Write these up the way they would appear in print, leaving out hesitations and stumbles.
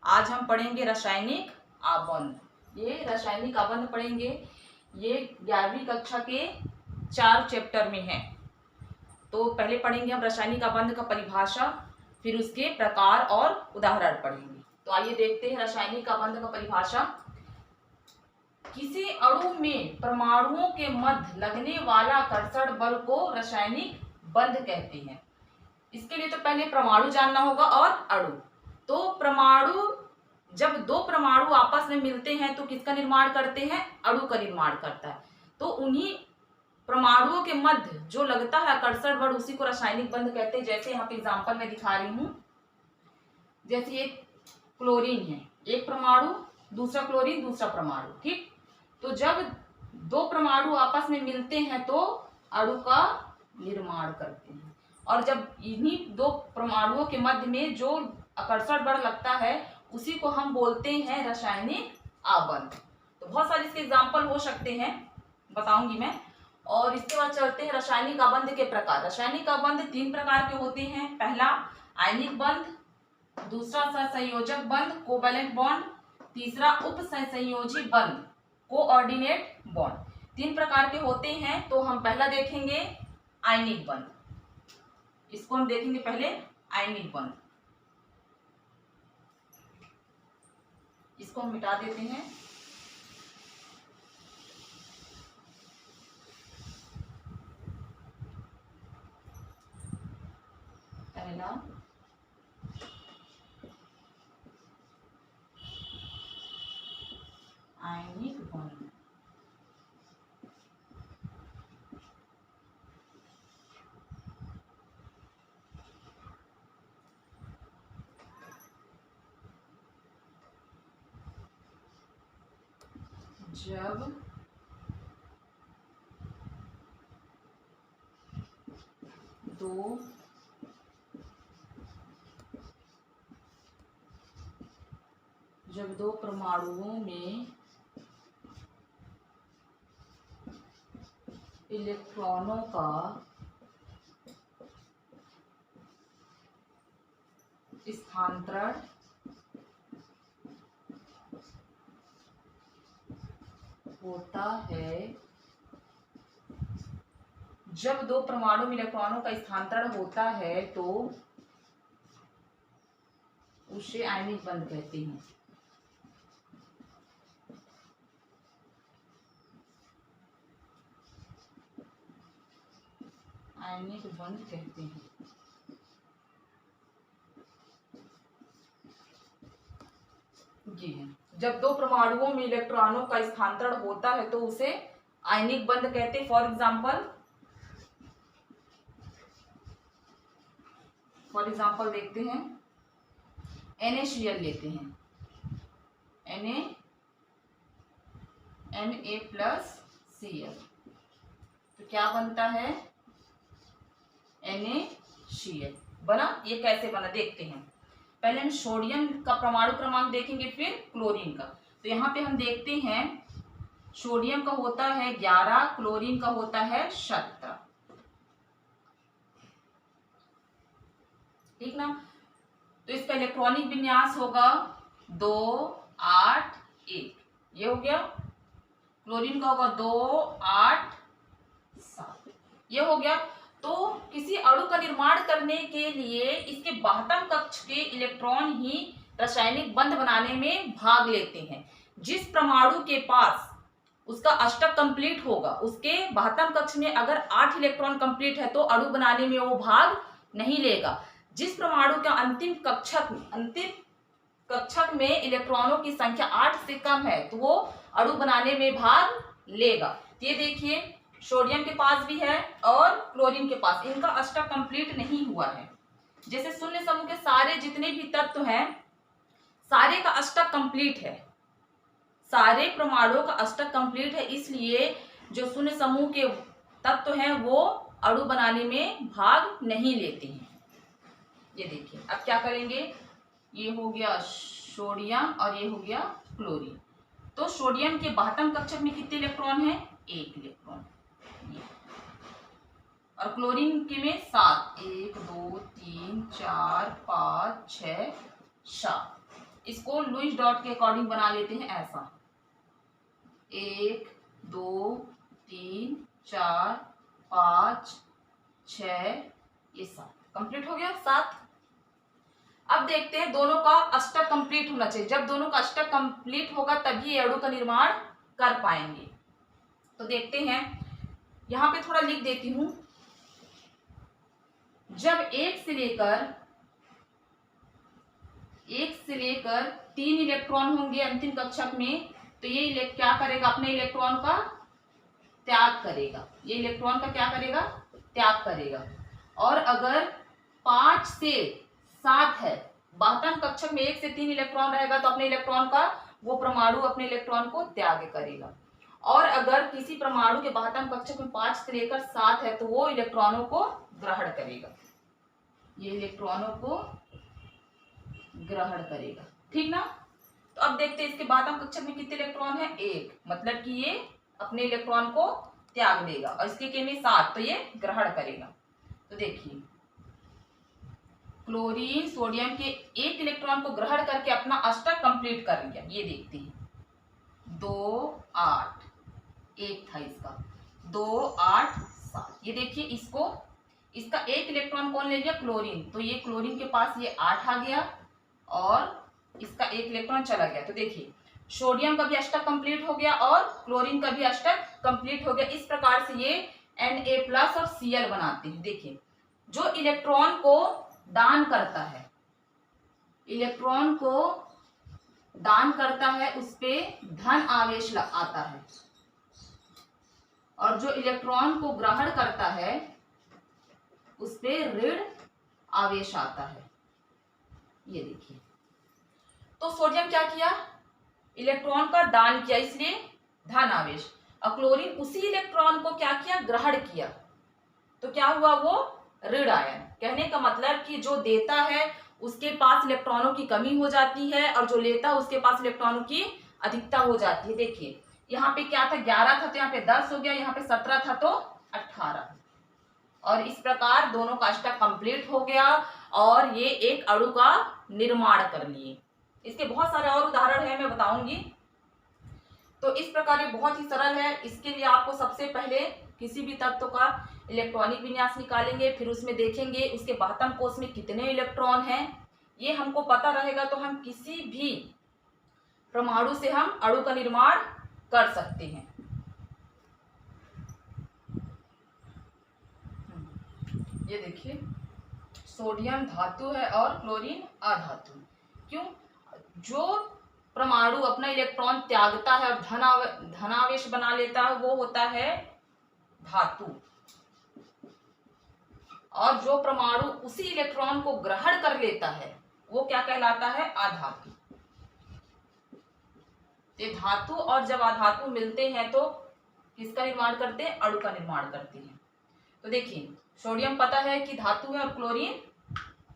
आज हम पढ़ेंगे रासायनिक आबंध। ये रासायनिक आबंध पढ़ेंगे। ये 11वीं कक्षा के 4 चैप्टर में है। तो पहले पढ़ेंगे हम रासायनिक आबंध का परिभाषा, फिर उसके प्रकार और उदाहरण पढ़ेंगे। तो आइए देखते हैं रासायनिक आबंध का परिभाषा। किसी अणु में परमाणुओं के मध्य लगने वाला कर्षण बल को रासायनिक बंध कहते हैं। इसके लिए तो पहले परमाणु जानना होगा और अणु। तो परमाणु, जब दो परमाणु आपस में मिलते हैं तो किसका निर्माण करते हैं? अणु का निर्माण करता है। तो उन्हीं परमाणुओं के मध्य जो लगता है कर्षण बल, उसी को रासायनिक बंध कहते हैं। जैसे यहाँ पे एग्जांपल में दिखा रही हूँ, जैसे एक क्लोरीन है, एक परमाणु, दूसरा क्लोरीन, दूसरा परमाणु, ठीक। तो जब दो परमाणु आपस में मिलते हैं तो अणु का निर्माण करते हैं, और जब इन्हीं दो परमाणुओं के मध्य में जो आकर्षण बल लगता है उसी को हम बोलते हैं रासायनिक आबंध। तो बहुत सारे इसके एग्जाम्पल हो सकते हैं, बताऊंगी मैं। और इसके बाद चलते हैं रासायनिक आबंध के प्रकार। रासायनिक आबंध 3 प्रकार के होते हैं। पहला आयनिक बंध, दूसरा सहसंयोजक बंध कोवैलेंट बॉन्ड, तीसरा उप सहसंयोजी बंध कोऑर्डिनेट बॉन्ड। 3 प्रकार के होते हैं। तो हम पहला देखेंगे आयनिक बंध। इसको हम देखेंगे पहले आयनिक बंध। इसको हम मिटा देते हैं। पहला आयनिक बंध। जब दो परमाणुओं में इलेक्ट्रॉनों का स्थानांतरण होता है, जब दो परमाणु में इलेक्ट्रॉनों का स्थानांतरण होता है तो उसे आयनिक बंध कहते हैं। आयनिक बंध कहते हैं। जी है, जब दो परमाणुओं में इलेक्ट्रॉनों का स्थानांतरण होता है तो उसे आयनिक बंध कहते हैं। फॉर एग्जाम्पल देखते हैं। NaCl लेते हैं, Na+Cl, तो क्या बनता है? NaCl बना। ये कैसे बना देखते हैं। पहले हम सोडियम का परमाणु क्रमांक देखेंगे, फिर क्लोरीन का। तो यहाँ पे हम देखते हैं सोडियम का होता है 11, क्लोरीन का होता है 17, ठीक ना। तो इसका इलेक्ट्रॉनिक विन्यास होगा 2, 8, 1, ये हो गया। क्लोरीन का होगा 2, 8, 7, ये हो गया। तो किसी अणु का निर्माण करने के लिए इसके बाह्यतम कक्ष के इलेक्ट्रॉन ही रासायनिक बंध बनाने में भाग लेते हैं। जिस परमाणु के पास उसका अष्टक कंप्लीट होगा, उसके बाह्यतम कक्ष में अगर 8 इलेक्ट्रॉन कंप्लीट है तो अणु बनाने में वो भाग नहीं लेगा। जिस परमाणु का अंतिम कक्षक में इलेक्ट्रॉनों की संख्या 8 से कम है तो वो अणु बनाने में भाग लेगा। ये देखिए, सोडियम के पास भी है और क्लोरीन के पास, इनका अष्टक कंप्लीट नहीं हुआ है। जैसे शून्य समूह के सारे जितने भी तत्व हैं, सारे का अष्टक कंप्लीट है, सारे परमाणुओं का अष्टक कंप्लीट है, इसलिए जो शून्य समूह के तत्व हैं वो अणु बनाने में भाग नहीं लेते हैं। ये देखिए, अब क्या करेंगे, ये हो गया सोडियम और ये हो गया क्लोरीन। तो सोडियम के बाह्यतम कक्षक में कितने इलेक्ट्रॉन हैं? 1 इलेक्ट्रॉन। और क्लोरीन के में 7, 1, 2, 3, 4, 5, 6, 7, इसको लुईस डॉट के अकॉर्डिंग बना लेते हैं ऐसा, 1 2 3 4 5 6 ये 7 कंप्लीट हो गया 7। अब देखते हैं दोनों का अष्टक कंप्लीट होना चाहिए। जब दोनों का अष्टक कंप्लीट होगा तभी ये अणु का निर्माण कर पाएंगे। तो देखते हैं, यहां पे थोड़ा लिख देती हूं। जब एक से लेकर 3 इलेक्ट्रॉन होंगे अंतिम कक्षक में, तो ये क्या करेगा, अपने इलेक्ट्रॉन का त्याग करेगा। ये इलेक्ट्रॉन का क्या करेगा, त्याग करेगा। और अगर 5 से 7 है, बाह्यतम कक्षक में 1 से 3 इलेक्ट्रॉन रहेगा तो अपने इलेक्ट्रॉन का वो परमाणु अपने इलेक्ट्रॉन को त्याग करेगा। और अगर किसी परमाणु के बाह्यतम कक्षक में 5 से लेकर 7 है तो वो इलेक्ट्रॉनों को ग्रहण करेगा। ये इलेक्ट्रॉनों को ग्रहण करेगा, ठीक ना। तो अब देखते हैं इसके बाह्यतम कक्षक में कितने इलेक्ट्रॉन है, 1, मतलब कि ये अपने इलेक्ट्रॉन को त्याग देगा। और इसके के में 7 तो ये ग्रहण करेगा। तो देखिए क्लोरीन सोडियम के 1 इलेक्ट्रॉन को ग्रहण करके अपना अष्टक कंप्लीट कर लिया। ये देखते हैं 2 8 1 था इसका, 2 8 7। ये देखिए इसका 1 इलेक्ट्रॉन कौन ले लिया, क्लोरीन। तो ये क्लोरीन के पास ये 8 आ गया और इसका 1 इलेक्ट्रॉन चला गया। तो देखिए सोडियम का भी अष्टक कंप्लीट हो गया और क्लोरीन का भी अष्टक कंप्लीट हो गया। इस प्रकार से ये Na+ और Cl बनाते हैं। देखिए जो इलेक्ट्रॉन को दान करता है, इलेक्ट्रॉन को दान करता है उस पे धन आवेश आता है, और जो इलेक्ट्रॉन को ग्रहण करता है उस पे ऋण आवेश आता है। ये देखिए, तो सोडियम क्या किया, इलेक्ट्रॉन का दान किया, इसलिए धन आवेश। और क्लोरीन उसी इलेक्ट्रॉन को क्या किया, ग्रहण किया, तो क्या हुआ, वो ऋण आयन। कहने का मतलब कि जो देता है उसके पास इलेक्ट्रॉनों की कमी हो जाती है और जो लेता है उसके पास इलेक्ट्रॉनों की अधिकता हो जाती है। देखिए यहाँ पे क्या था, 11 था तो यहाँ पे 10 हो गया, यहाँ पे 17 था तो 18। और इस प्रकार दोनों का अष्टक कंप्लीट हो गया और ये एक अणु का निर्माण कर लिए। इसके बहुत सारे और उदाहरण हैं, मैं बताऊंगी। तो इस प्रकार ये बहुत ही सरल है। इसके लिए आपको सबसे पहले किसी भी तत्व का इलेक्ट्रॉनिक विन्यास निकालेंगे, फिर उसमें देखेंगे उसके बाह्यतम कोश में कितने इलेक्ट्रॉन हैं। ये हमको पता रहेगा तो हम किसी भी परमाणु से हम अणु का निर्माण कर सकते हैं। ये देखिए सोडियम धातु है और क्लोरीन अधातु। क्यों, जो परमाणु अपना इलेक्ट्रॉन त्यागता है और धनावेश बना लेता है वो होता है धातु, और जो परमाणु उसी इलेक्ट्रॉन को ग्रहण कर लेता है वो क्या कहलाता है, अधातु। ये धातु और जब अधातु मिलते हैं तो किसका निर्माण करते हैं, अणु का निर्माण करते हैं। तो देखिए सोडियम पता है कि धातु है और क्लोरीन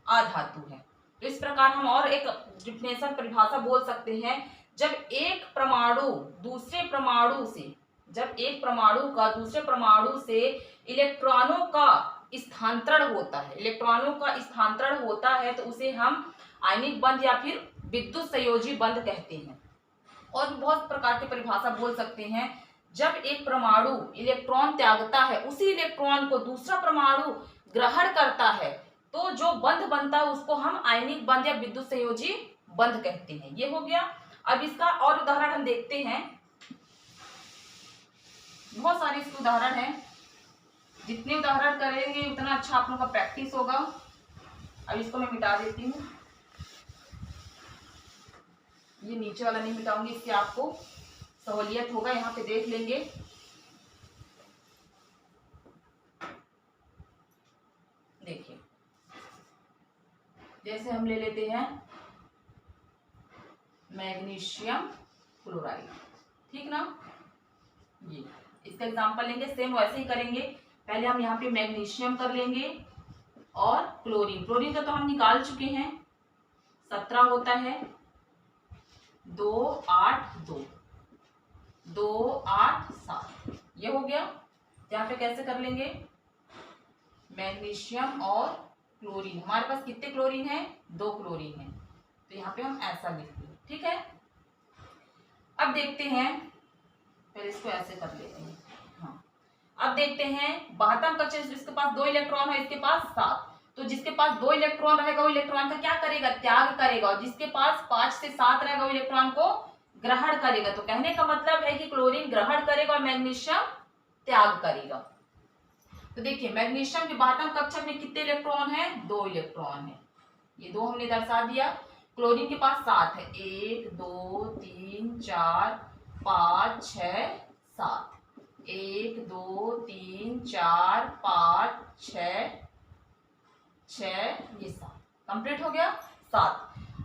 अधातु है। तो इस प्रकार हम और एक डिफिनेशन परिभाषा बोल सकते हैं, जब एक परमाणु दूसरे परमाणु से, जब एक परमाणु का दूसरे परमाणु से इलेक्ट्रॉनों का स्थानांतरण होता है, इलेक्ट्रॉनों का स्थानांतरण होता है तो उसे हम आयनिक बंध या फिर विद्युत संयोजी बंध कहते हैं। और भी बहुत प्रकार की परिभाषा बोल सकते हैं। जब एक परमाणु इलेक्ट्रॉन त्यागता है, उसी इलेक्ट्रॉन को दूसरा परमाणु ग्रहण करता है, तो जो बंध बनता है उसको हम आयनिक बंध या विद्युत संयोजी बंध कहते हैं। ये हो गया। अब इसका और उदाहरण हम देखते हैं। बहुत सारे इसके उदाहरण हैं, जितने उदाहरण करेंगे उतना अच्छा आप लोगों का प्रैक्टिस होगा। अब इसको मैं मिटा देती हूँ, ये नीचे वाला नहीं मिटाऊंगी, इससे आपको सहूलियत होगा, यहाँ पे देख लेंगे। देखिए जैसे हम ले लेते हैं मैग्नीशियम क्लोराइड, ठीक ना। ये इसका एग्जांपल लेंगे, सेम वैसे ही करेंगे। पहले हम यहाँ पे मैग्नीशियम कर लेंगे और क्लोरीन। क्लोरीन का तो हम निकाल चुके हैं, 17 होता है, 2 8 2 2 8 7, ये हो गया। यहाँ पे कैसे कर लेंगे, मैग्नीशियम और क्लोरीन। हमारे पास कितने क्लोरीन है, 2 क्लोरीन है, तो यहाँ पे हम ऐसा लिखते हैं, ठीक है। अब देखते हैं, फिर इसको ऐसे कर लेते हैं। हाँ, अब देखते हैं 72 कक्षा, जिसके पास 2 इलेक्ट्रॉन है, इसके पास 7। तो जिसके पास 2 इलेक्ट्रॉन रहेगा वो इलेक्ट्रॉन का क्या करेगा, त्याग करेगा, और जिसके पास 5 से 7 रहेगा वो इलेक्ट्रॉन को ग्रहण करेगा। तो कहने का मतलब है कि क्लोरीन ग्रहण करेगा और मैग्नीशियम त्याग करेगा। तो देखिए मैग्नीशियम के 72 कक्षा में कितने इलेक्ट्रॉन है, 2 इलेक्ट्रॉन है, ये 2 हमने दर्शा दिया। क्लोरीन के पास 7 है, 1 2 3 4 5 6 7, 1 2 3 4 5 6 ये 7 कंप्लीट हो गया, 7।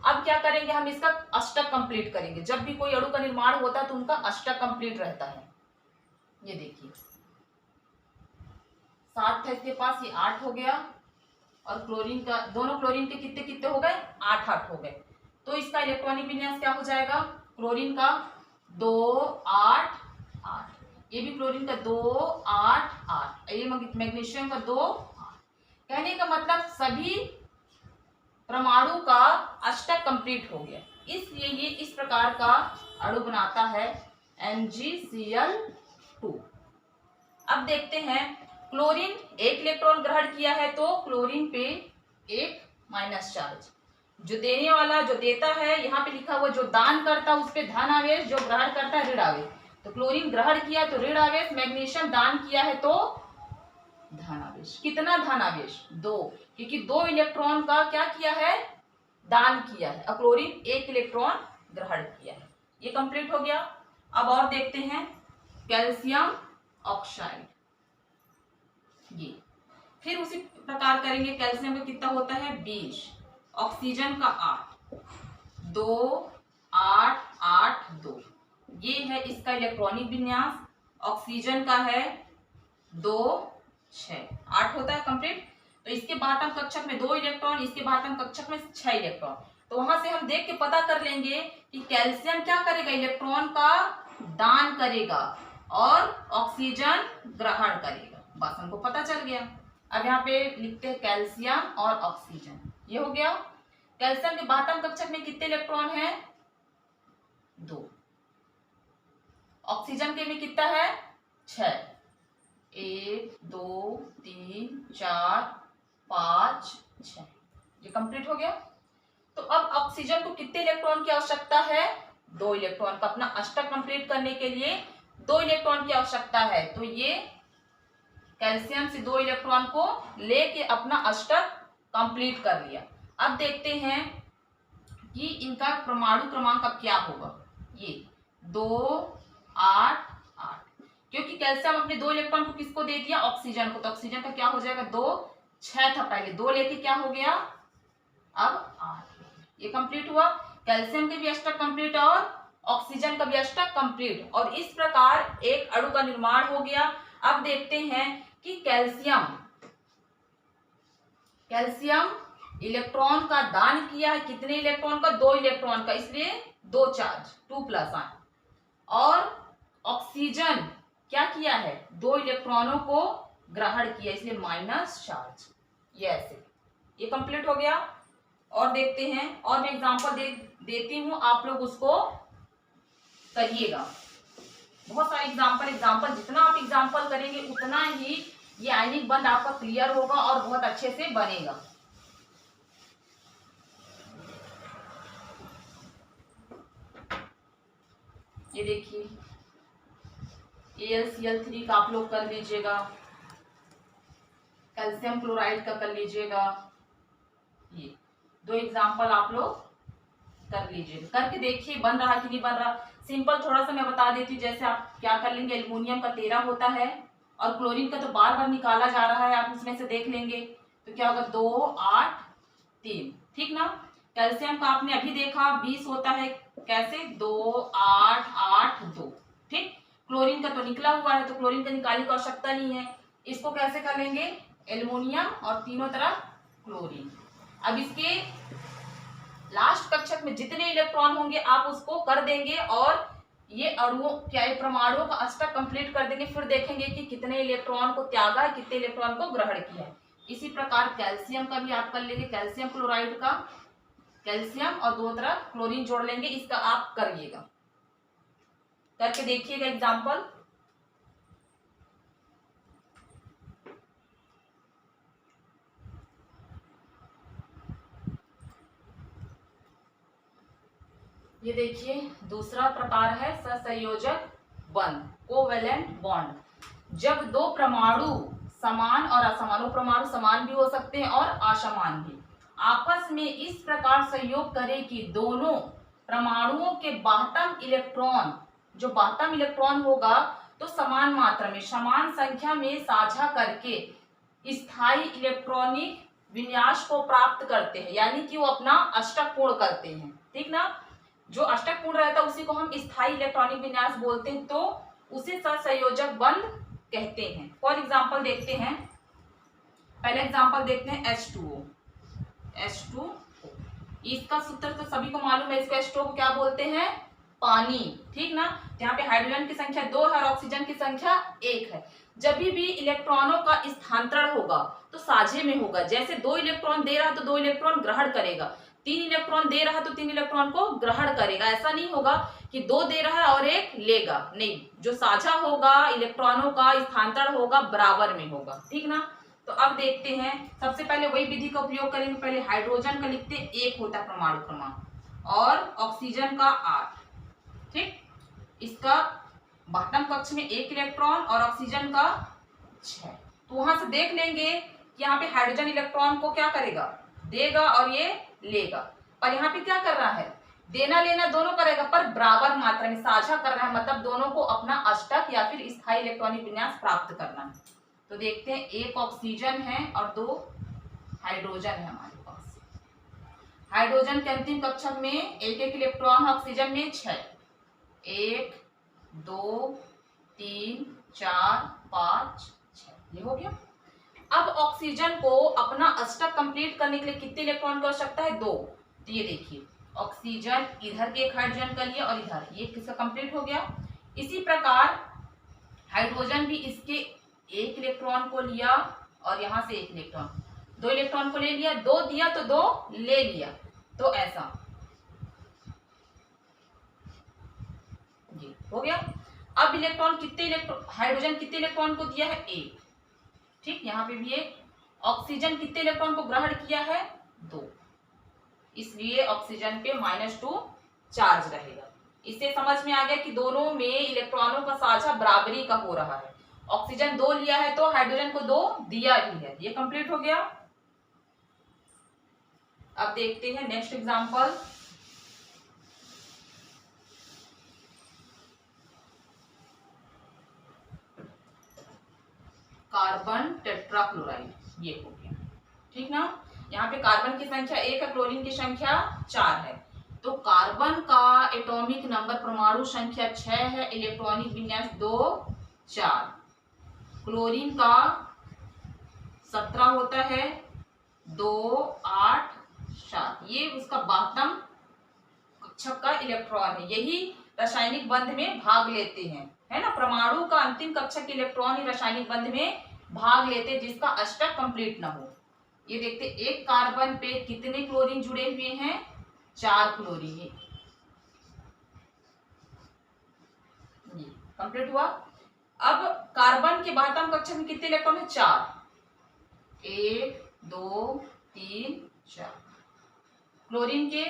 अब क्या करेंगे, हम इसका अष्टक कंप्लीट करेंगे। जब भी कोई अणु का निर्माण होता है तो उनका अष्टक कंप्लीट रहता है। ये देखिए 7 था इसके पास, ये 8 हो गया, और क्लोरीन का, दोनों क्लोरीन के कितने कितने हो गए, 8 हो गए। तो इसका इलेक्ट्रॉनिक विन्यास क्या हो जाएगा, क्लोरीन का 2 8 8, ये भी क्लोरीन का 2 8 8, ये मैग्नीशियम का 2 8। कहने का मतलब सभी परमाणु का अष्टक कंप्लीट हो गया, इसलिए ये इस प्रकार का अणु बनाता है MgCl2। अब देखते हैं, क्लोरीन 1 इलेक्ट्रॉन ग्रहण किया है तो क्लोरीन पे 1 माइनस चार्ज, जो देने वाला जो देता है, यहाँ पे लिखा हुआ जो दान करता है उस पे धन आवेश, जो ग्रहण करता है ऋण आवेश। तो क्लोरीन ग्रहण किया तो ऋण आवेश, मैग्नीशियम दान किया है तो धन आवेश। कितना धन आवेश, 2, क्योंकि 2 इलेक्ट्रॉन का क्या किया है, दान किया है, और क्लोरीन 1 इलेक्ट्रॉन ग्रहण किया है। ये कंप्लीट हो गया। अब और देखते हैं कैल्शियम ऑक्साइड, ये फिर उसी प्रकार करेंगे। कैल्शियम का कितना होता है, 20, ऑक्सीजन का 8, 2 8 8 2, ये है इसका इलेक्ट्रॉनिक विन्यास। ऑक्सीजन का है 2 6, 8 होता है कंप्लीट। तो इसके बातम कक्षक में 2 इलेक्ट्रॉन, इसके बातम कक्षक में 6 इलेक्ट्रॉन। तो वहां से हम देख के पता कर लेंगे कि कैल्शियम क्या करेगा, इलेक्ट्रॉन का दान करेगा और ऑक्सीजन ग्रहण करेगा। बस हमको पता चल गया। अब यहाँ पे लिखते हैं कैल्शियम और ऑक्सीजन, ये हो गया। कैल्शियम के बातम कक्षक में कितने इलेक्ट्रॉन है, 2। ऑक्सीजन के में कितना है, 6, 1 2 3 4 5 6, ये कंप्लीट हो गया। तो अब ऑक्सीजन को कितने इलेक्ट्रॉन की आवश्यकता है, 2 इलेक्ट्रॉन का। अपना अष्टक कंप्लीट करने के लिए 2 इलेक्ट्रॉन की आवश्यकता है। तो ये कैल्शियम से 2 इलेक्ट्रॉन को लेके अपना अष्टक कंप्लीट कर लिया। अब देखते हैं कि इनका परमाणु क्रमांक अब क्या होगा, ये 2 8 8, क्योंकि कैल्शियम अपने 2 इलेक्ट्रॉन को किसको दे दिया, ऑक्सीजन को। तो ऑक्सीजन का क्या हो जाएगा, 2 6 था पहले, 2 लेके क्या हो गया, अब 8। ये कंप्लीट हुआ। कैल्शियम के भी अष्टक कंप्लीट और ऑक्सीजन का भी अष्टक कंप्लीट, और इस प्रकार एक अणु का निर्माण हो गया। अब देखते हैं कि कैल्शियम इलेक्ट्रॉन का दान किया है, कितने इलेक्ट्रॉन का, 2 इलेक्ट्रॉन का, इसलिए 2 चार्ज 2 प्लस आए। और ऑक्सीजन क्या किया है, 2 इलेक्ट्रॉनों को ग्रहण किया, इसलिए माइनस चार्ज। ये ऐसे, ये कंप्लीट हो गया। और देखते हैं, और मैं एग्जांपल देती हूं, आप लोग उसको करिएगा। बहुत सारे एग्जांपल जितना आप एग्जांपल करेंगे उतना ही ये आयनिक बंध आपका क्लियर होगा और बहुत अच्छे से बनेगा। ये देखिए AlCl3 का आप लोग कर लीजिएगा, कैल्शियम क्लोराइड का कर लीजिएगा। ये 2 एग्जांपल आप लोग कर लीजिए, करके देखिए बन रहा कि नहीं बन रहा। सिंपल थोड़ा सा मैं बता देती हूँ, जैसे आप क्या कर लेंगे, एल्युमिनियम का 13 होता है और क्लोरीन का तो बार बार निकाला जा रहा है, आप उसमें से देख लेंगे तो क्या होगा, 2 8 3, ठीक ना। कैल्शियम का आपने अभी देखा 20 होता है, कैसे, 2 8 8 2, ठीक। क्लोरीन का तो निकला हुआ है तो क्लोरीन का निकालने की आवश्यकता नहीं है। इसको कैसे कर लेंगे, एल्युमिनियम और तीनों तरफ क्लोरीन। अब इसके लास्ट कक्षक में जितने इलेक्ट्रॉन होंगे आप उसको कर देंगे और ये अणुओं क्या है, परमाणुओं का अष्टक कंप्लीट कर देंगे। फिर देखेंगे कि कितने इलेक्ट्रॉन को त्यागा है, कितने इलेक्ट्रॉन को ग्रहण किया है। इसी प्रकार कैल्शियम का भी आप कर लेंगे, कैल्शियम क्लोराइड का कैल्शियम और दो तरफ क्लोरीन जोड़ लेंगे। इसका आप करिएगा, करके देखिएगा एग्जाम्पल। ये देखिए दूसरा प्रकार है सहसंयोजक बंध, कोवेलेंट बॉन्ड। जब दो परमाणु समान और असमान, परमाणु समान भी हो सकते हैं और असमान भी, आपस में इस प्रकार सहयोग करें कि दोनों परमाणुओं के बाह्यतम इलेक्ट्रॉन, जो बाह्यतम इलेक्ट्रॉन होगा तो समान मात्रा में समान संख्या में साझा करके स्थायी इलेक्ट्रॉनिक विन्यास को प्राप्त करते हैं, यानी कि वो अपना अष्टक पूर्ण करते हैं। ठीक ना, जो अष्टक पूर्ण रहता है उसी को हम स्थायी इलेक्ट्रॉनिक विन्यास बोलते हैं, तो उसे सहसंयोजक बंध कहते हैं। फॉर एग्जांपल देखते हैं, पहला एग्जांपल देखते हैं H2O। H2O इसका सूत्र तो सभी को मालूम है, इसको H2O को क्या बोलते हैं, पानी। ठीक ना, यहाँ पे हाइड्रोजन की संख्या 2 है और ऑक्सीजन की संख्या 1 है। जब भी इलेक्ट्रॉनों का स्थानांतरण होगा तो साझे में होगा। जैसे 2 इलेक्ट्रॉन दे रहा है तो 2 इलेक्ट्रॉन ग्रहण करेगा, 3 इलेक्ट्रॉन दे रहा है तो 3 इलेक्ट्रॉन को ग्रहण करेगा। ऐसा नहीं होगा कि 2 दे रहा है और 1 लेगा, नहीं, जो साझा होगा इलेक्ट्रॉनों का स्थानांतरण होगा बराबर में होगा। ठीक ना, तो अब देखते हैं, सबसे पहले वही विधि का उपयोग करेंगे। पहले हाइड्रोजन का लिखते हैं 1 होता है परमाणु क्रमांक और ऑक्सीजन का 8। ठीक, इसका बाह्यतम कक्ष में 1 इलेक्ट्रॉन और ऑक्सीजन का 6। तो वहां से देख लेंगे कि यहाँ पे हाइड्रोजन इलेक्ट्रॉन को क्या करेगा, देगा और ये लेगा। पर यहाँ पे क्या कर रहा है, देना लेना दोनों करेगा पर बराबर मात्रा में साझा कर रहा है, मतलब दोनों को अपना अष्टक या फिर स्थायी इलेक्ट्रॉनिक विन्यास प्राप्त करना है। तो देखते हैं, 1 ऑक्सीजन है और 2 हाइड्रोजन है हमारे पास। हाइड्रोजन के अंतिम कक्षक में 1-1 इलेक्ट्रॉन, ऑक्सीजन में 6, 1 2 3 4 5 6, ये हो गया। अब ऑक्सीजन को अपना अष्टक कंप्लीट करने के लिए कितने इलेक्ट्रॉन की आवश्यकता है, 2। तो ये देखिए ऑक्सीजन इधर के एक हाइड्रोजन का लिया और इधर, ये किसका कंप्लीट हो गया। इसी प्रकार हाइड्रोजन भी इसके 1 इलेक्ट्रॉन को लिया और यहाँ से 1 इलेक्ट्रॉन, 2 इलेक्ट्रॉन को ले लिया, 2 दिया तो 2 ले लिया, तो ऐसा ये हो गया। अब इलेक्ट्रॉन हाइड्रोजन कितने इलेक्ट्रॉन को दिया है, 1। ठीक, यहाँ पे भी 1। ऑक्सीजन कितने इलेक्ट्रॉन को ग्रहण किया है, 2, इसलिए ऑक्सीजन पे -2 चार्ज रहेगा। इससे समझ में आ गया कि दोनों में इलेक्ट्रॉनों का साझा बराबरी का हो रहा है। ऑक्सीजन 2 लिया है तो हाइड्रोजन को 2 दिया भी है, ये कंप्लीट हो गया। अब देखते हैं नेक्स्ट एग्जांपल। कार्बन टेट्राक्लोराइड, ये हो गया। ठीक ना, यहाँ पे कार्बन की संख्या 1 है, क्लोरीन की संख्या 4 है। तो कार्बन का एटॉमिक नंबर परमाणु संख्या 6 है, इलेक्ट्रॉनिक विन्यास 2 4। क्लोरीन का 17 होता है, 2 8 7, ये उसका बाह्यतम कक्षक का इलेक्ट्रॉन है। यही रासायनिक बंध में भाग लेते हैं, है ना, परमाणु का अंतिम कक्षक इलेक्ट्रॉन ही रासायनिक बंध में भाग लेते हैं जिसका अष्टक कंप्लीट ना हो। ये देखते, एक कार्बन पे कितने क्लोरीन जुड़े हुए हैं, 4 क्लोरीन, ये कंप्लीट हुआ। अब कार्बन के बाह्यतम कक्षक में कितने इलेक्ट्रॉन है, 4, 1 2 3 4। क्लोरीन के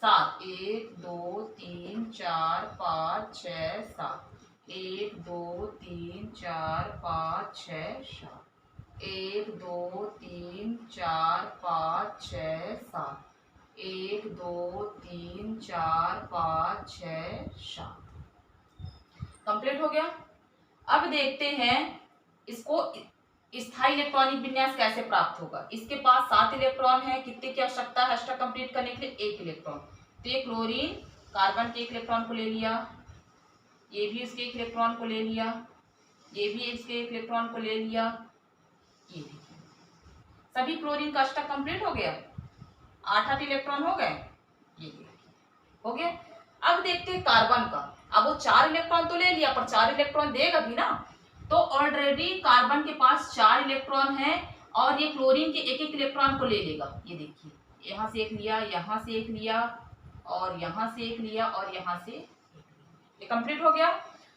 7, 1 2 3 4 5 6 7, 1 2 3 4 5 6 7, 1 2 3 4 5 6 7, 1 2 3 4 5 6 7, कंप्लीट हो गया। अब देखते हैं इसको स्थायी इलेक्ट्रॉनिक विन्यास कैसे प्राप्त होगा। इसके पास 7 इलेक्ट्रॉन है, कितने की आवश्यकता है अष्टक कंप्लीट करने के लिए, 1 इलेक्ट्रॉन। तो ये क्लोरीन कार्बन के 1 इलेक्ट्रॉन को ले लिया, ये भी इसके 1 इलेक्ट्रॉन को ले लिया, ये भी इसके 1 इलेक्ट्रॉन को ले लिया, ये भी, सभी क्लोरीन का अष्टक कंप्लीट हो गया, 8 इलेक्ट्रॉन हो गए, ये हो गया। अब देखते हैं कार्बन का। अब वो 4 इलेक्ट्रॉन तो ले लिया पर 4 इलेक्ट्रॉन देगा भी ना, तो ऑलरेडी कार्बन के पास 4 इलेक्ट्रॉन है और ये क्लोरीन के 1-1 इलेक्ट्रॉन को ले लेगा। ये देखिए यहाँ से एक लिया, यहाँ से एक लिया, और यहाँ से एक लिया, और यहाँ से ये कंप्लीट हो गया।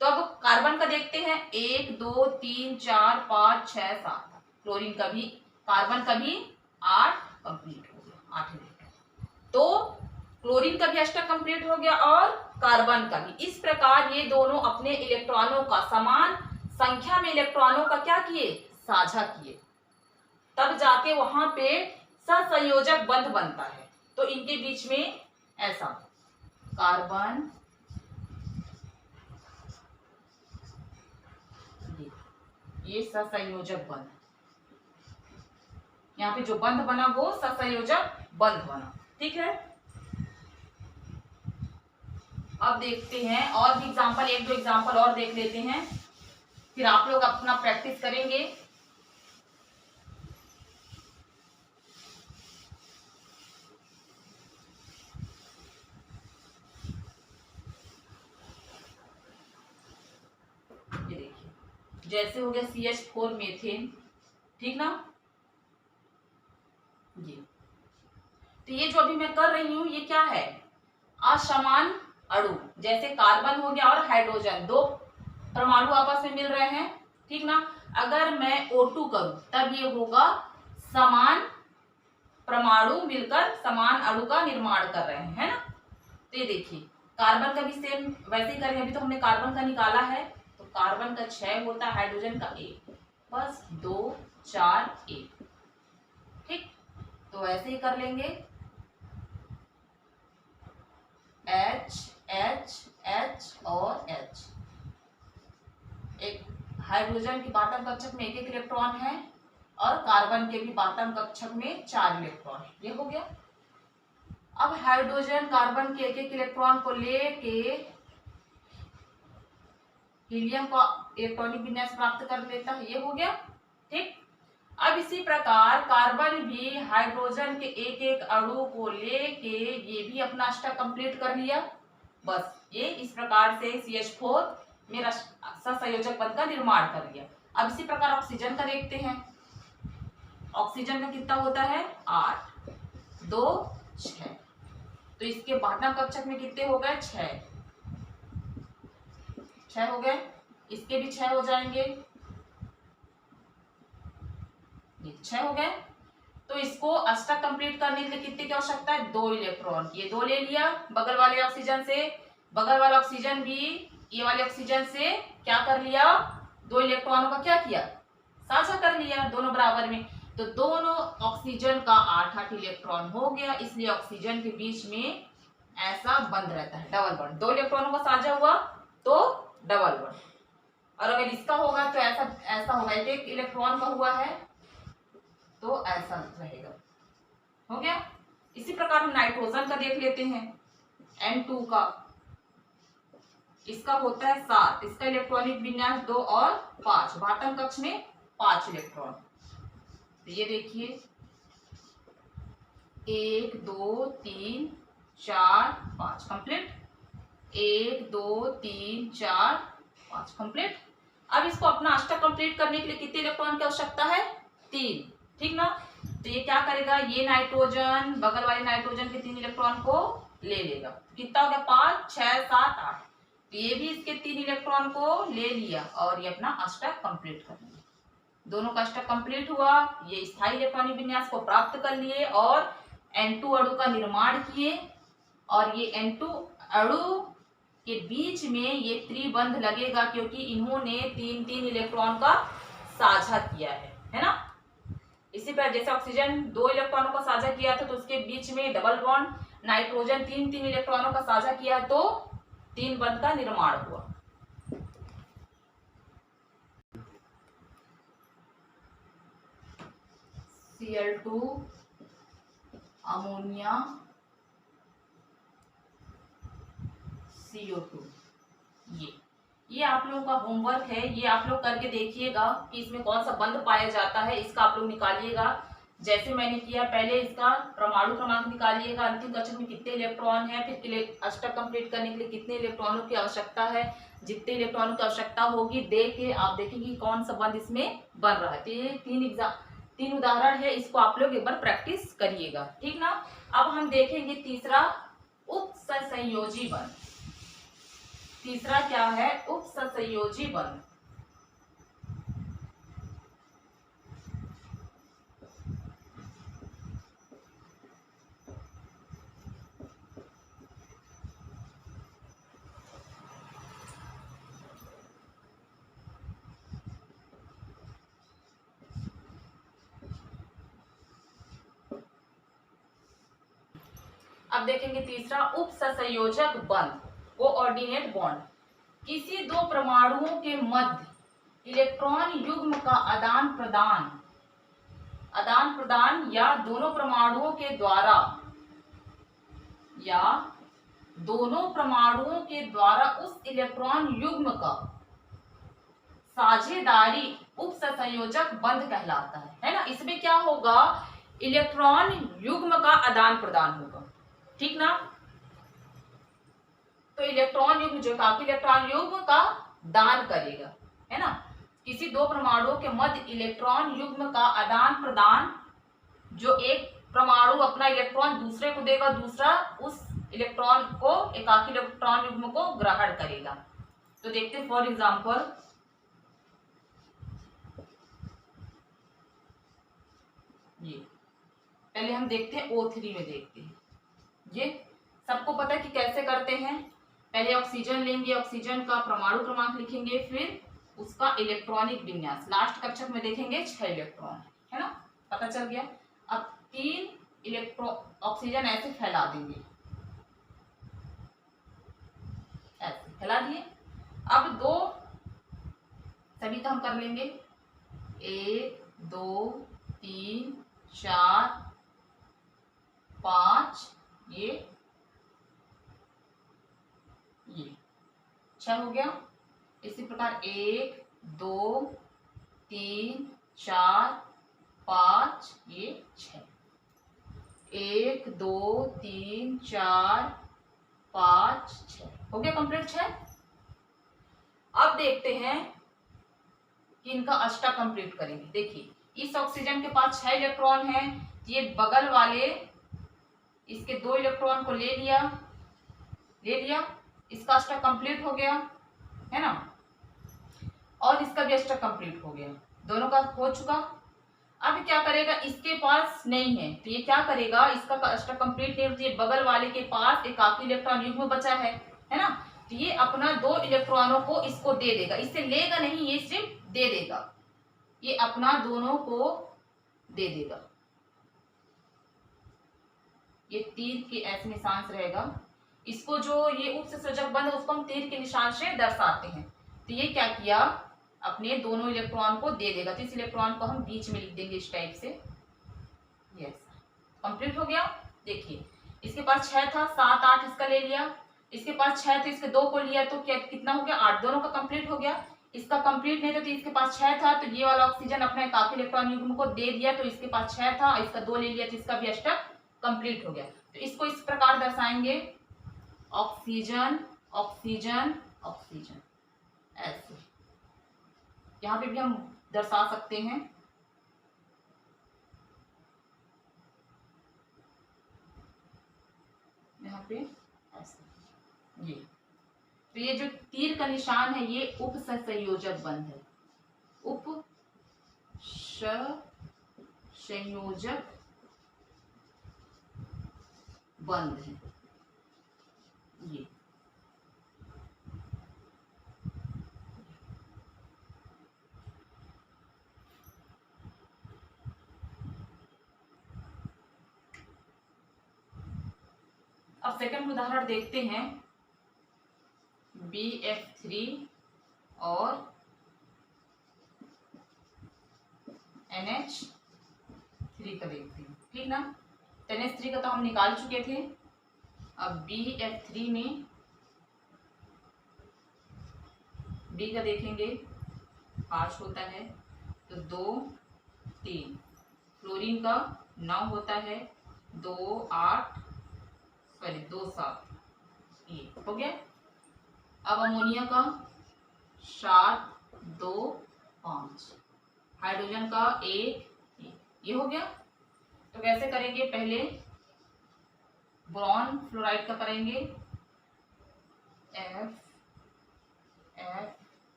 तो अब कार्बन का देखते हैं, 1 2 3 4 5 6 7। क्लोरीन का भी, कार्बन का भी 8 कंप्लीट हो गया, 8 इलेक्ट्रॉन। तो क्लोरीन का भी अष्टक कंप्लीट हो गया और कार्बन का भी। इस प्रकार ये दोनों अपने इलेक्ट्रॉनों का, समान संख्या में इलेक्ट्रॉनों का क्या किए, साझा किए, तब जाके वहां पे सहसंयोजक बंध बनता है। तो इनके बीच में ऐसा कार्बन, ये सहसंयोजक बंध, यहाँ पे जो बंध बना वो सहसंयोजक बंध बना। ठीक है, अब देखते हैं और भी एग्जांपल, एक दो एग्जांपल और देख लेते हैं, फिर आप लोग अपना प्रैक्टिस करेंगे। ये देखिए, जैसे हो गया CH4 मेथेन, ठीक ना। ये तो ये जो अभी मैं कर रही हूं ये क्या है, असमान अणु, जैसे कार्बन हो गया और हाइड्रोजन, दो परमाणु आपस में मिल रहे हैं, ठीक ना। अगर मैं O2 करूं तब ये होगा समान परमाणु मिलकर समान अणु का निर्माण कर रहे हैं, है ना। तो ये देखिए कार्बन का भी सेम वैसे ही करेंगे। अभी तो हमने कार्बन का निकाला है, तो कार्बन का 6 होता है, हाइड्रोजन का 1, बस 2 4 1। ठीक, तो ऐसे ही कर लेंगे, H H H और H। एक हाइड्रोजन की बातम कक्षक में 1 1 इलेक्ट्रॉन है और कार्बन के भी बातम कक्षक में 4 इलेक्ट्रॉन। ये हो गया। अब हाइड्रोजन कार्बन के 1 1 इलेक्ट्रॉन को लेके हीलियम का इलेक्ट्रॉनिक विन्यास प्राप्त कर लेता है। ये हो गया। ठीक, अब इसी प्रकार कार्बन भी हाइड्रोजन के 1 1 अणु को लेके ये भी अपना अष्टक कंप्लीट कर लिया। बस ये इस प्रकार से CH4 मेरा सहसंयोजक बंध का निर्माण कर लिया। अब इसी प्रकार ऑक्सीजन का देखते हैं। ऑक्सीजन का कितना होता है, 8 2 6। तो इसके बाटम कक्षक में कितने हो गए, 6 हो गए। इसके भी 6 हो जाएंगे, 6 हो गए। तो इसको अष्टक कंप्लीट करने के लिए कितने की आवश्यकता है, 2 इलेक्ट्रॉन। ये 2 ले लिया बगल वाले ऑक्सीजन से, बगल वाला ऑक्सीजन भी ये वाले ऑक्सीजन से क्या कर लिया, 2 इलेक्ट्रॉनों का क्या किया, साझा कर लिया दोनों बराबर में। तो दोनों ऑक्सीजन का 8 8 इलेक्ट्रॉन हो गया, इसलिए ऑक्सीजन के बीच में ऐसा बंध रहता है, डबल बॉन्ड। 2 इलेक्ट्रॉनों का साझा हुआ तो डबल बॉन्ड, और अगर इसका होगा तो ऐसा होगा, 1 1 इलेक्ट्रॉन का हुआ है तो ऐसा रहेगा। हो गया। इसी प्रकार हम नाइट्रोजन का देख लेते हैं, N2 का, इसका होता है 7, इसका इलेक्ट्रॉनिक विन्यास 2 और 5, बाटम कक्ष में 5 इलेक्ट्रॉन। तो ये देखिए 1 2 3 4 5 कंप्लीट, 1 2 3 4 5 कंप्लीट। अब इसको अपना अष्टक कंप्लीट करने के लिए कितने इलेक्ट्रॉन की आवश्यकता है, 3। ठीक ना। तो ये क्या करेगा, ये नाइट्रोजन बगल वाले नाइट्रोजन के 3 इलेक्ट्रॉन को ले लेगा। कितना हो गया, 5 6 7 8। तो ये भी इसके 3 इलेक्ट्रॉन को ले लिया और ये अपना अष्टक कंप्लीट कर लिया। दोनों का अष्टक कंप्लीट हुआ, ये स्थायी इलेक्ट्रॉनिक विन्यास को प्राप्त कर लिए और N2 अणु का निर्माण किए। और ये N2 अणु के बीच में ये त्रिबंध लगेगा, क्योंकि इन्होंने 3 3 इलेक्ट्रॉन का साझा किया है ना। इसी पर जैसे ऑक्सीजन 2 इलेक्ट्रॉनों का साझा किया था तो उसके बीच में डबल बॉन्ड, नाइट्रोजन 3 3 इलेक्ट्रॉनों का साझा किया तो 3 बंध का निर्माण हुआ। Cl2 ammonia CO2। ये आप लोगों का होमवर्क है, ये आप लोग करके देखिएगा कि इसमें कौन सा बंध पाया जाता है, इसका आप लोग निकालिएगा। जैसे मैंने किया, पहले इसका परमाणु क्रमांक निकालिएगा, अंतिम कक्षक में कितने इलेक्ट्रॉन है, फिर अष्टक कंप्लीट करने के लिए कितने इलेक्ट्रॉनों की आवश्यकता है। जितने इलेक्ट्रॉनों की आवश्यकता होगी देख के आप देखेंगे कौन सा बंध इसमें बन रहा है। तो ये 3 उदाहरण है, इसको आप लोग एक बार प्रैक्टिस करिएगा, ठीक ना। अब हम देखेंगे तीसरा उपसंयोजी बंध। तीसरा क्या है? उपसंयोजी बंध। अब देखेंगे तीसरा उपसंयोजक बंध, कोऑर्डिनेट बॉन्ड। किसी दो परमाणुओं के मध्य इलेक्ट्रॉन युग्म का आदान प्रदान या दोनों परमाणुओं के द्वारा उस इलेक्ट्रॉन युग्म का साझेदारी उपसंयोजक बंध कहलाता है ना। इसमें क्या होगा? इलेक्ट्रॉन युग्म का आदान प्रदान होगा, ठीक ना। तो इलेक्ट्रॉन युग्म जो काफी इलेक्ट्रॉन युग्म का दान करेगा, है ना। किसी दो परमाणुओं के मध्य इलेक्ट्रॉन युग्म का आदान प्रदान, जो एक परमाणु अपना इलेक्ट्रॉन दूसरे को देगा, दूसरा उस इलेक्ट्रॉन को, एकाकी इलेक्ट्रॉन युग्म को ग्रहण करेगा। तो देखते हैं फॉर एग्जांपल, ये पहले हम देखते हैं O3 में देखते हैं। ये सबको पता है कि कैसे करते हैं। पहले ऑक्सीजन लेंगे, ऑक्सीजन का परमाणु क्रमांक लिखेंगे, फिर उसका इलेक्ट्रॉनिक विन्यास। लास्ट कक्षा में देखेंगे 6 इलेक्ट्रॉन, है ना, पता चल गया। अब 3 इलेक्ट्रॉन ऑक्सीजन ऐसे फैला देंगे, ऐसे फैला दिए। अब 2 सभी का हम कर लेंगे, 1 2 3 4 5, ये 6 हो गया। इसी प्रकार 1 2 3 4 5, ये 6। 1 2 3 4 5 6 हो गया कंप्लीट 6। अब देखते हैं कि इनका अष्टक कंप्लीट करेंगे। देखिए, इस ऑक्सीजन के पास 6 इलेक्ट्रॉन है, ये बगल वाले इसके 2 इलेक्ट्रॉन को ले लिया, इसका अष्टक कंप्लीट हो गया, है ना, और इसका भी अष्टक कंप्लीट हो गया, दोनों का हो चुका। अब क्या करेगा? इसके पास नहीं है तो ये क्या करेगा? इसका अष्टक कंप्लीट नहीं होती है, बगल वाले के पास एकाकी इलेक्ट्रॉन युग्म बचा है ना, तो ये अपना 2 इलेक्ट्रॉनों को इसको दे देगा। इससे लेगा नहीं, ये सिर्फ दे देगा, ये अपना दोनों को दे देगा। ये तीर के ऐसे निशान से रहेगा। इसको जो ये उपसंयोजक बंध है उसको हम तीर के निशान से दर्शाते हैं। तो ये क्या किया? अपने दोनों इलेक्ट्रॉन को दे देगा। तो इस इलेक्ट्रॉन को हम बीच में लिख देंगे इस टाइप से। यस, कंप्लीट हो गया। देखिए, इसके पास 6 था, 7 8 इसका ले लिया। इसके पास 6 थे, इसके 2 को लिया, तो क्या कितना हो गया? 8। दोनों का कंप्लीट हो गया। इसका कंप्लीट नहीं था, तो इसके पास 6 था, तो ये वाला ऑक्सीजन अपने एकाकी इलेक्ट्रॉन युग्म को दे दिया, तो इसके पास 6 था, इसका 2 ले लिया, तो इसका भी अष्टक कंप्लीट हो गया। तो इसको इस प्रकार दर्शाएंगे, ऑक्सीजन ऑक्सीजन ऑक्सीजन, ऐसे। यहाँ पे भी हम दर्शा सकते हैं। यहाँ पे ऐसे, ये तो ये जो तीर का निशान है ये उपसंयोजक बंध है, उपसंयोजक बंध है ये। अब सेकंड उदाहरण देखते हैं, BF3 और NH3 का देखते हैं, ठीक ना। NH3 का तो हम निकाल चुके थे। अब BF3 में B का देखेंगे, 5 होता है, तो 2 3। फ्लोरीन का 9 होता है, 2 8 2 7, ये हो गया। अब अमोनिया का 7 2 5, हाइड्रोजन का 1 1, ये हो गया। तो कैसे करेंगे, पहले बोरॉन फ्लोराइड का करेंगे, F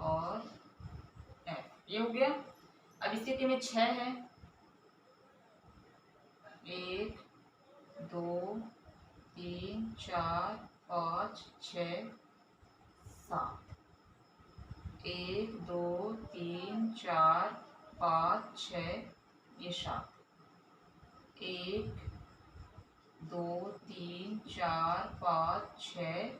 और F, ये हो गया। अब इस स्थिति में 6 है, 1 2 3 4 5 6 7, 1 2 3 4 5 6, ये 7, 1 2 3 4 5 6,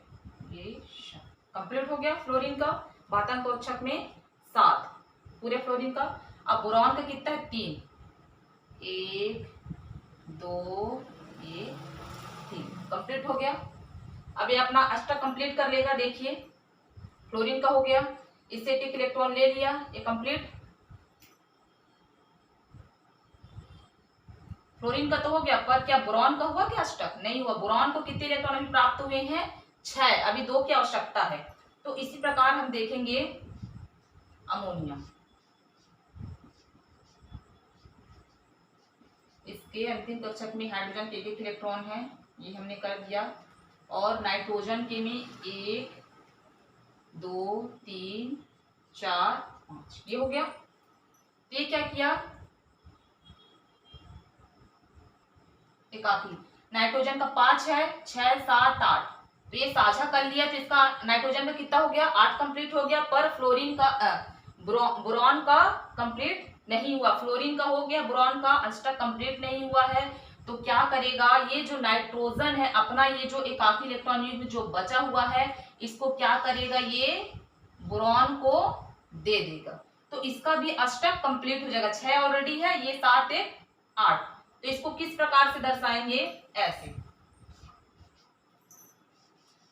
ये 7। कंप्लीट हो गया फ्लोरीन का वातन कक्षक में 7 पूरे फ्लोरीन का। अब बोरॉन का कितना है, 3, 1 2 ये 3, कंप्लीट हो गया। अब ये अपना अष्टक कंप्लीट कर लेगा। देखिए फ्लोरीन का हो गया, इससे एक इलेक्ट्रॉन ले लिया, ये कंप्लीट। फ्लोरीन का तो हो गया, पर क्या बोरॉन का हुआ क्या अष्टक? नहीं हुआ। बोरॉन को कितने इलेक्ट्रॉन अभी प्राप्त हुए हैं, 6, अभी 2 की आवश्यकता है। तो इसी प्रकार हम देखेंगे अमोनिया, इसके अंतिम कक्षक में हाइड्रोजन के 1 इलेक्ट्रॉन है, ये हमने कर दिया। और नाइट्रोजन के में 1 2 3 4 5, ये हो गया। तो ये क्या किया, एकाकी। नाइट्रोजन का 5 है, 6 7 8, तो ये साझा कर लिया, तो इसका नाइट्रोजन का कितना हो गया, 8 कंप्लीट हो गया। पर फ्लोरीन का बोरॉन का कंप्लीट नहीं हुआ। फ्लोरीन का हो गया, बोरॉन का अष्टक कंप्लीट नहीं हुआ है। तो क्या करेगा, ये जो नाइट्रोजन है अपना, ये जो एकाकी इलेक्ट्रॉन युग्म जो बचा हुआ है, इसको क्या करेगा, ये बोरॉन को दे देगा। तो इसका भी अष्टक कंप्लीट हो जाएगा। 6 ऑलरेडी है, ये 7 1 8। तो इसको किस प्रकार से दर्शाएंगे, ऐसे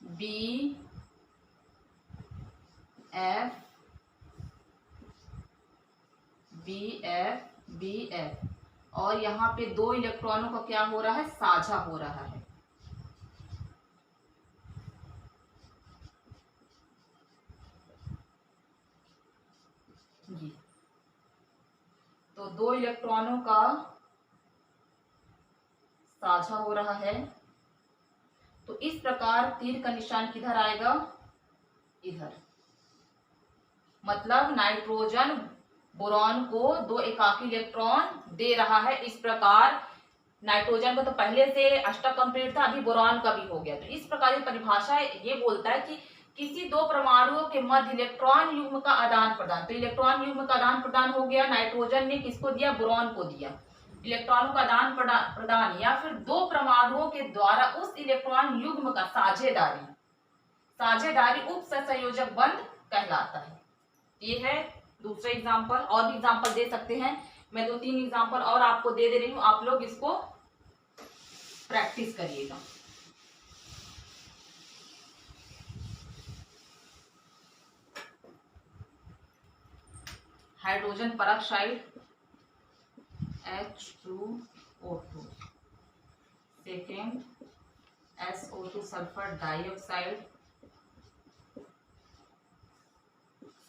B F B F B F, और यहाँ पे 2 इलेक्ट्रॉनों का क्या हो रहा है, साझा हो रहा है। जी, तो 2 इलेक्ट्रॉनों का साझा हो रहा है। तो इस प्रकार तीर का निशान किधर आएगा, इधर। मतलब नाइट्रोजन बोरॉन को 2 एकाकी इलेक्ट्रॉन दे रहा है। इस प्रकार नाइट्रोजन को तो पहले से अष्टक कंप्लीट था, अभी बोरॉन का भी हो गया। तो इस प्रकार की परिभाषा ये बोलता है कि किसी 2 परमाणुओं के मध्य इलेक्ट्रॉन युग्म का आदान प्रदान। तो इलेक्ट्रॉन युग्म का आदान प्रदान हो गया, नाइट्रोजन ने किसको दिया, बोरॉन को दिया। इलेक्ट्रॉनों का आदान प्रदान या फिर 2 परमाणुओं के द्वारा उस इलेक्ट्रॉन युग्म का साझेदारी उप सहसंयोजक बंध कहलाता है। ये है दूसरा एग्जाम्पल। और भी एग्जाम्पल दे सकते हैं, मैं 2-3 एग्जाम्पल और आपको दे रही हूं, आप लोग इसको प्रैक्टिस करिएगा। Hydrogen peroxide H2O2, second SO2 sulphur dioxide,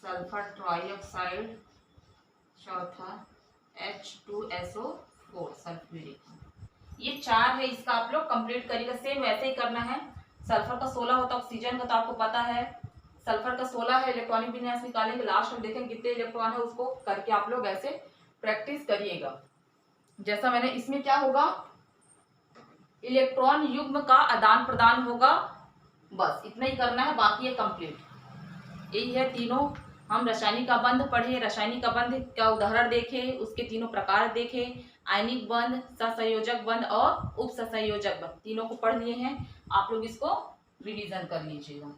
sulphur trioxide, चौथा H2SO4 सल्फ्यूरिक। ये 4 है, इसका आप लोग कंप्लीट करिएगा। सेम वैसे ही करना है। सल्फर का 16 होता है, ऑक्सीजन का तो आपको पता है। सल्फर का 16 है, इलेक्ट्रॉनिक विन्यास निकालेंगे, लास्ट में देखेंगे कितने इलेक्ट्रॉन है, उसको करके आप लोग ऐसे प्रैक्टिस करिएगा। जैसा मैंने इसमें क्या होगा, इलेक्ट्रॉन युग्म का आदान प्रदान होगा, बस इतना ही करना है, बाकी है कंप्लीट। यही है तीनों। हम रासायनिक अबंध पढ़े, रासायनिक अबंध का उदाहरण देखे, उसके तीनों प्रकार देखे, आयनिक बंध, सहसंयोजक बंध और उप सहसंयोजक बंध, तीनों को पढ़ लिए हैं। आप लोग इसको रिवीजन कर लीजिएगा।